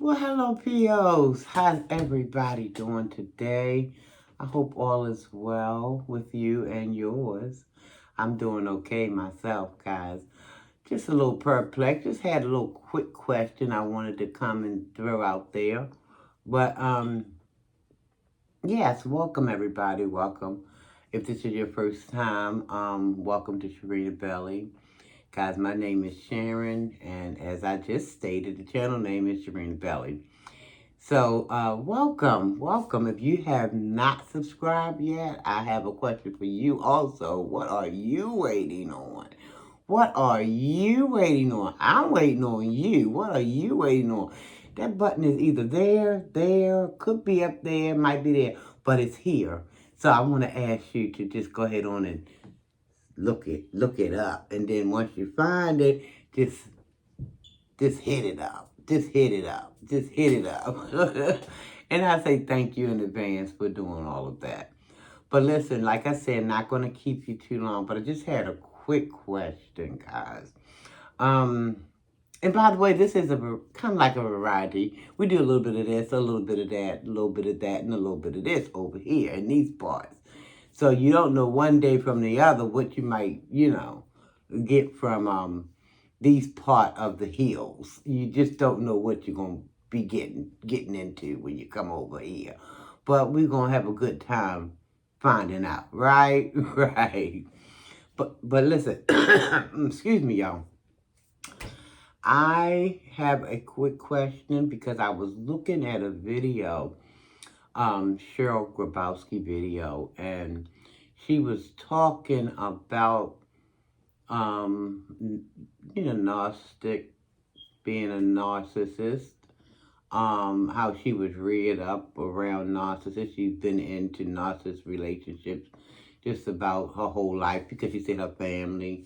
Well, hello, POs. How's everybody doing today? I hope all is well with you and yours. I'm doing okay myself, guys. Just a little perplexed. Just had a little quick question I wanted to come and throw out there. But, yes, welcome, everybody. Welcome. If this is your first time, welcome to Sharita Belly. Guys, my name is Sharon, and as I just stated, the channel name is Sharita Belly. So, welcome. If you have not subscribed yet, I have a question for you also. What are you waiting on? What are you waiting on? I'm waiting on you. What are you waiting on? That button is either there, could be up there, might be there, but it's here. So I want to ask you to just go ahead on and look it up, and then once you find it, just hit it up. Just hit it up. Just hit it up. And I say thank you in advance for doing all of that. But listen, like I said, not going to keep you too long, but I just had a quick question, guys. Um, and by the way, this is kind of like a variety. We do a little bit of this, a little bit of that, a little bit of that, and a little bit of this over here in these parts. So you don't know one day from the other what you might, get from these part of the hills. You just don't know what you're gonna be getting into when you come over here. But we're gonna have a good time finding out, right? Right. But listen, excuse me, y'all. I have a quick question because I was looking at a video, Cheryl Grabowski video, and she was talking about narcissistic, being a narcissist, how she was reared up around narcissists. She's been into narcissist relationships just about her whole life because she said her family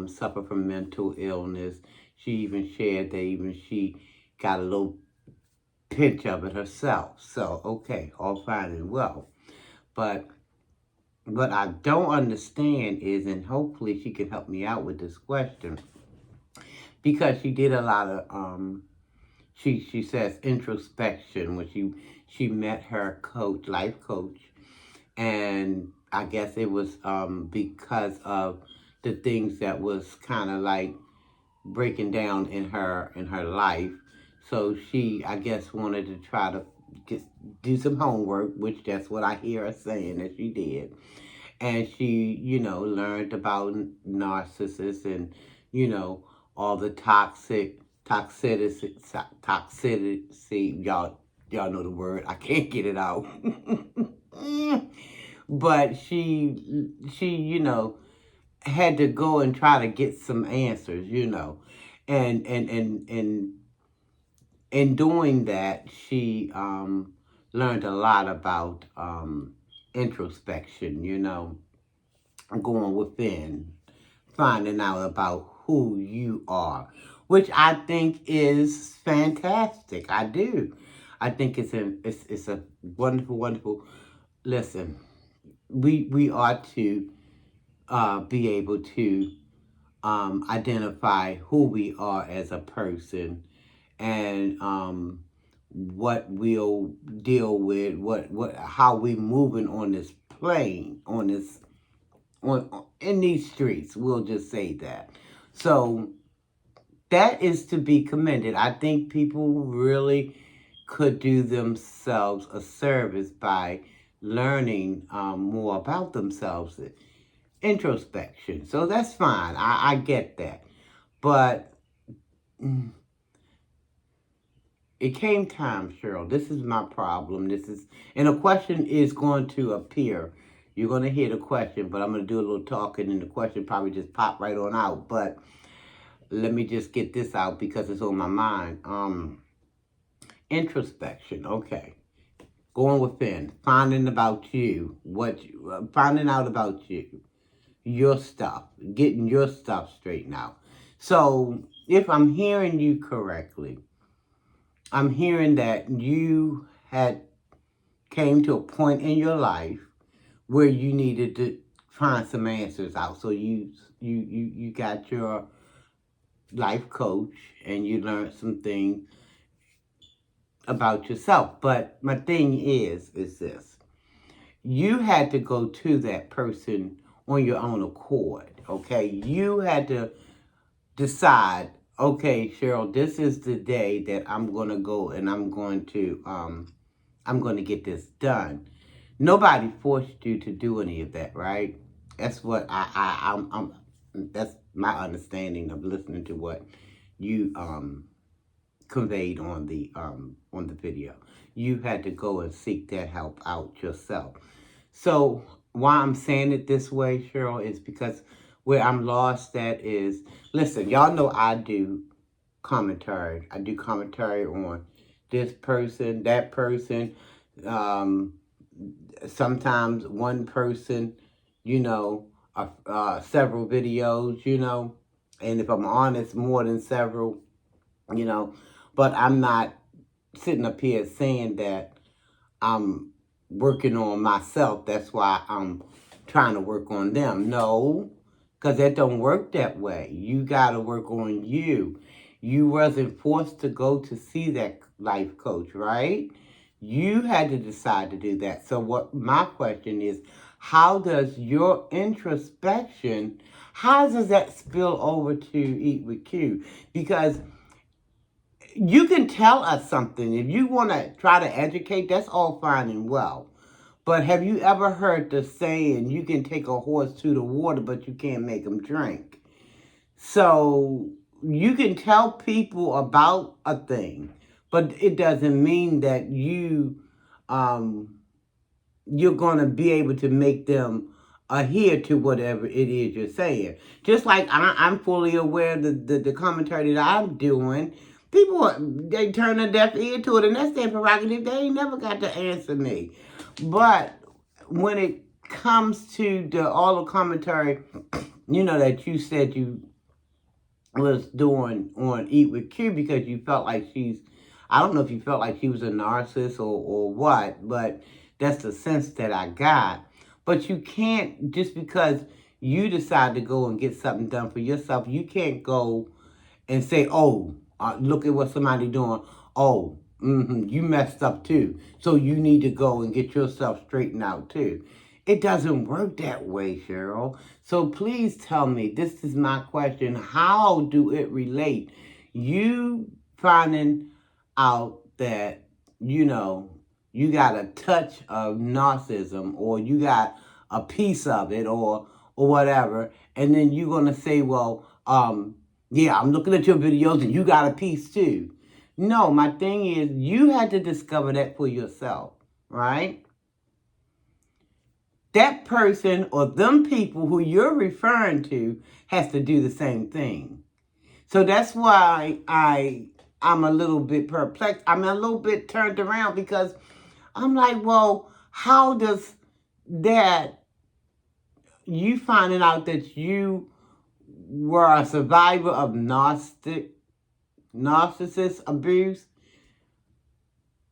suffered from mental illness. She even shared that even she got a little pinch of it herself. So, okay, all fine and well. But what I don't understand is, and hopefully she can help me out with this question, because she did a lot of she says introspection when she met her life coach, and I guess it was because of the things that was kind of like breaking down in her life. So she, I guess, wanted to try to do some homework, which that's what I hear her saying that she did. And she, learned about narcissists and, you know, all the toxicity, y'all know the word. I can't get it out. But she, had to go and try to get some answers, and in doing that, she learned a lot about introspection, going within, finding out about who you are, which I think is fantastic. I do. I think it's a wonderful, wonderful. Listen, we ought to be able to identify who we are as a person, and what we'll deal with, what how we moving on this plane, on this on in these streets. We'll just say that. So that is to be commended. I think people really could do themselves a service by learning more about themselves, introspection. So that's fine. I get that. But it came time, Cheryl. This is my problem. And a question is going to appear. You're going to hear the question, but I'm going to do a little talking, and the question probably just pop right on out. But let me just get this out because it's on my mind. Introspection. Okay. Going within, finding about you, finding out about you, your stuff, getting your stuff straightened out. So, if I'm hearing you correctly, I'm hearing that you had came to a point in your life where you needed to find some answers out. So you got your life coach and you learned some things, about yourself. But my thing is this. You had to go to that person on your own accord, okay? You had to decide, okay, Cheryl, this is the day that I'm going to go and I'm going to get this done. Nobody forced you to do any of that, right? That's what I'm that's my understanding of listening to what you conveyed on the video. You had to go and seek that help out yourself. So why I'm saying it this way, Cheryl, is because where I'm lost at is, listen, y'all know I do commentary. I do commentary on this person, that person, um, sometimes one person, several videos, and if I'm honest, more than several, you know, but I'm not sitting up here saying that I'm working on myself. That's why I'm trying to work on them. No, because that don't work that way. You got to work on you. You wasn't forced to go to see that life coach, right? You had to decide to do that. So what my question is, how does your introspection, how does that spill over to Eat with Q? Because you can tell us something. If you want to try to educate, that's all fine and well. But have you ever heard the saying, you can take a horse to the water, but you can't make them drink? So you can tell people about a thing, but it doesn't mean that you're going to be able to make them adhere to whatever it is you're saying. Just like I'm fully aware that the commentary that I'm doing, people, they turn a deaf ear to it, and that's their prerogative. They ain't never got to answer me. But when it comes to all the commentary, that you said you was doing on Eat with Q because you felt like I don't know if you felt like she was a narcissist or what, but that's the sense that I got. But you can't, just because you decide to go and get something done for yourself, you can't go and say, oh, look at what somebody doing. Oh, you messed up too. So you need to go and get yourself straightened out too. It doesn't work that way, Cheryl. So please tell me, this is my question, how do it relate? You finding out that, you got a touch of narcissism, or you got a piece of it, or whatever, and then you're going to say, well, yeah, I'm looking at your videos and you got a piece too. No, my thing is, you had to discover that for yourself, right? That person or them people who you're referring to has to do the same thing. So that's why I'm a little bit perplexed. I'm a little bit turned around because I'm like, well, how does that, you finding out that you were a survivor of narcissist abuse,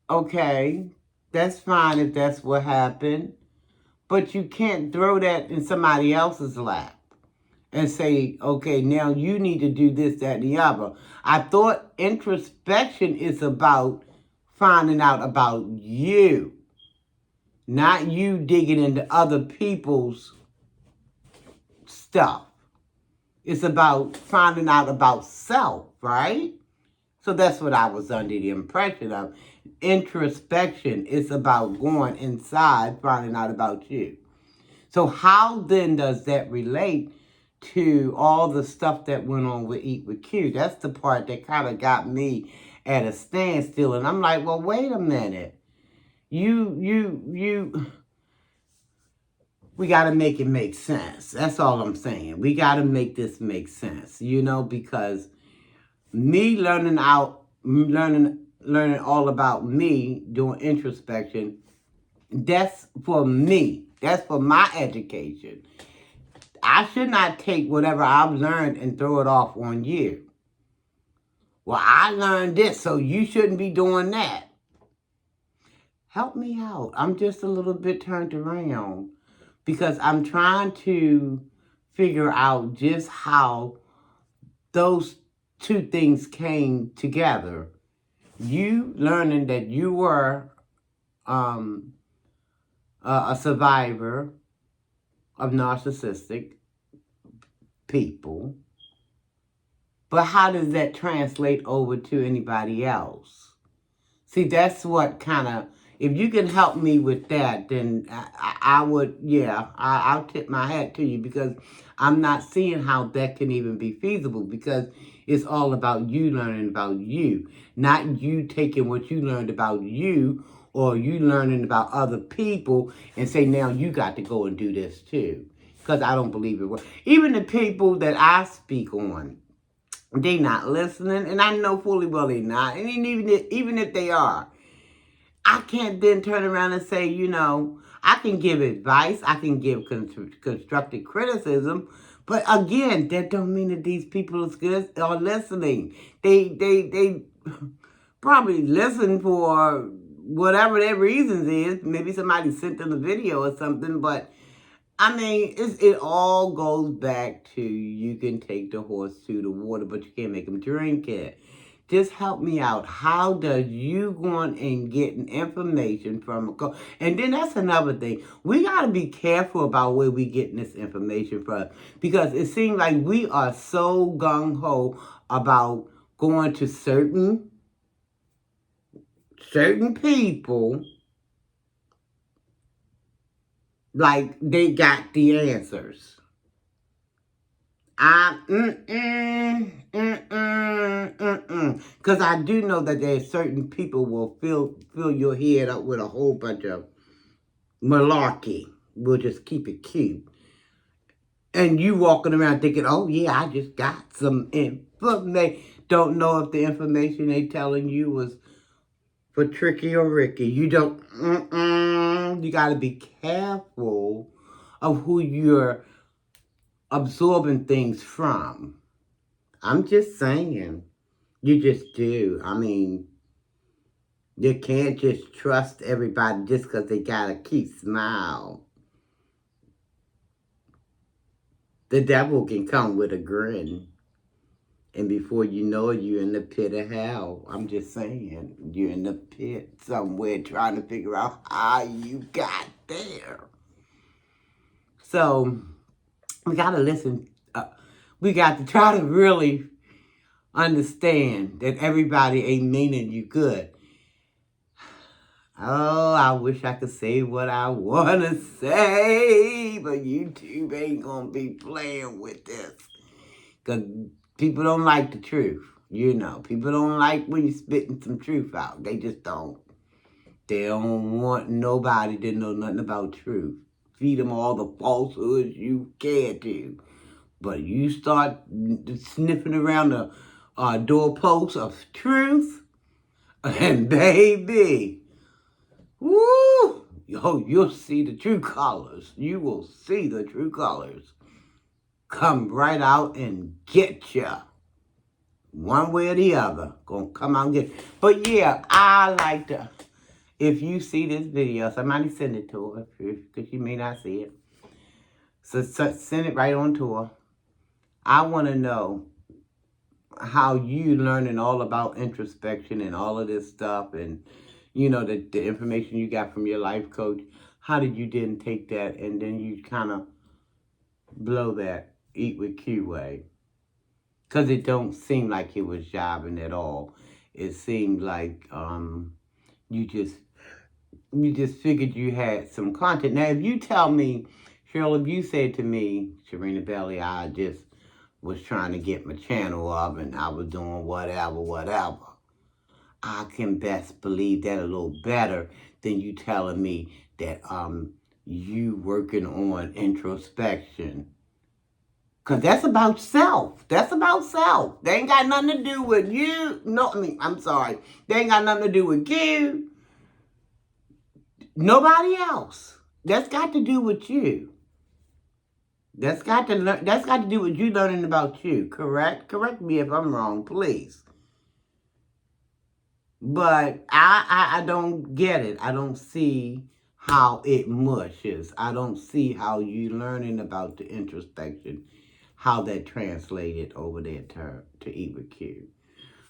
okay, that's fine if that's what happened. But you can't throw that in somebody else's lap and say, okay, now you need to do this, that, and the other. I thought introspection is about finding out about you, not you digging into other people's stuff. It's about finding out about self, right? So that's what I was under the impression of. Introspection is about going inside, finding out about you. So how then does that relate to all the stuff that went on with Eat with Q? That's the part that kind of got me at a standstill. And I'm like, well, wait a minute. We got to make it make sense. That's all I'm saying. We got to make this make sense, because me learning all about me, doing introspection, that's for me. That's for my education. I should not take whatever I've learned and throw it off on you. Well, I learned this, so you shouldn't be doing that. Help me out. I'm just a little bit turned around because I'm trying to figure out just how those two things came together You learning that you were a survivor of narcissistic people. But how does that translate over to anybody else? See, that's what kind of, if you can help me with that, then I would, yeah, I'll tip my hat to you, because I'm not seeing how that can even be feasible, because it's all about you learning about you, not you taking what you learned about you or you learning about other people and say, now you got to go and do this too. Because I don't believe it. Even the people that I speak on, they not listening, and I know fully well they not. And even if they are, I can't then turn around and say, I can give advice, I can give constructive criticism, but again, that don't mean that these people are listening. They probably listen for whatever their reasons is. Maybe somebody sent them a video or something, but I mean, it all goes back to, you can take the horse to the water, but you can't make him drink it. Just help me out. How does you going and getting information from a and then that's another thing. We got to be careful about where we getting this information from, because it seems like we are so gung-ho about going to certain people like they got the answers. Because I do know that there's certain people will fill your head up with a whole bunch of malarkey. We'll just keep it cute. And you walking around thinking, oh yeah, I just got some information. Don't know if the information they telling you was for Tricky or Ricky. You don't, you got to be careful of who you're absorbing things from. I'm just saying. You just do. I mean, you can't just trust everybody just because they got a cute smile. The devil can come with a grin. And before you know it, you're in the pit of hell. I'm just saying. You're in the pit somewhere trying to figure out how you got there. So, we got to listen. We got to try to really understand that everybody ain't meaning you good. Oh, I wish I could say what I want to say, but YouTube ain't going to be playing with this. Because people don't like the truth. People don't like when you're spitting some truth out. They just don't. They don't want nobody to know nothing about truth. Feed them all the falsehoods you can to. But you start sniffing around the doorposts of truth, and baby, woo! You'll see the true colors. You will see the true colors come right out and get ya. One way or the other. Gonna come out and get. But yeah, I like to, if you see this video, somebody send it to her, because you may not see it. So send it right on to her. I want to know how you learning all about introspection and all of this stuff, and the information you got from your life coach. How did you then take that and then you kind of blow that eat with Q way? Because it don't seem like it was jobbing at all. It seemed like you just figured you had some content. Now, if you tell me, Cheryl, if you said to me, Sharina Belly, I just was trying to get my channel up and I was doing whatever, I can best believe that a little better than you telling me that you working on introspection. Because that's about self. That's about self. They ain't got nothing to do with you. No, I'm sorry. They ain't got nothing to do with you. Nobody else. That's got to do with you. That's got to do with you learning about you, correct? Correct me if I'm wrong, please. But I don't get it. I don't see how it mushes. I don't see how you learning about the introspection, how that translated over there to Eva Q.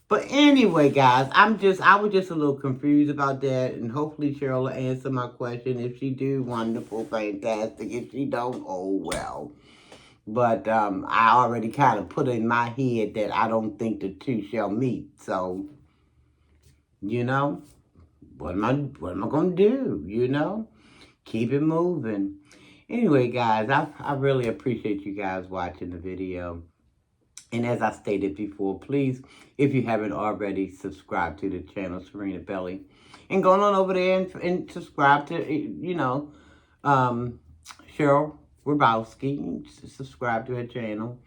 But anyway, guys, I was just a little confused about that, and hopefully Cheryl will answer my question. If she do, wonderful, fantastic. If she don't, oh well. But I already kind of put in my head that I don't think the two shall meet. So, you know, what am I gonna do? You know, keep it moving. Anyway, guys, I really appreciate you guys watching the video. And as I stated before, please, if you haven't already, subscribe to the channel, Serena Belly. And go on over there and subscribe to, um, Cheryl Grabowski. Subscribe to her channel.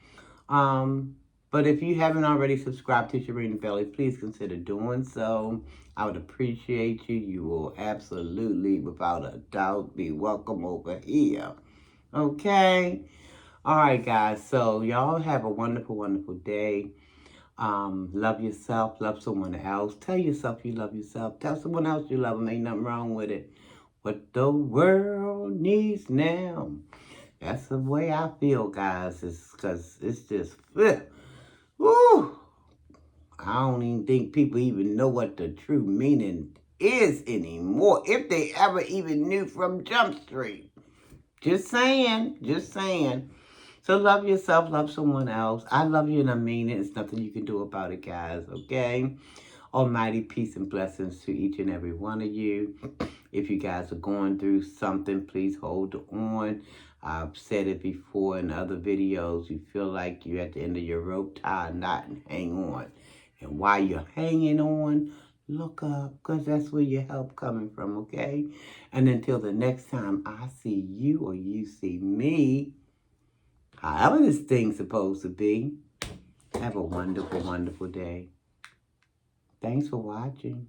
But if you haven't already subscribed to Serena Belly, please consider doing so. I would appreciate you. You will absolutely, without a doubt, be welcome over here. Okay? All right, guys. So y'all have a wonderful, wonderful day. Love yourself. Love someone else. Tell yourself you love yourself. Tell someone else you love them. Ain't nothing wrong with it. What the world needs now. That's the way I feel, guys. It's because it's just, woo. I don't even think people even know what the true meaning is anymore. If they ever even knew from Jump Street. Just saying. Just saying. So love yourself, love someone else. I love you and I mean it. It's nothing you can do about it, guys, okay? Almighty peace and blessings to each and every one of you. If you guys are going through something, please hold on. I've said it before in other videos. You feel like you're at the end of your rope, tie a knot and hang on. And while you're hanging on, look up, because that's where your help coming from, okay? And until the next time I see you or you see me, however this thing's supposed to be, have a wonderful, wonderful day. Thanks for watching.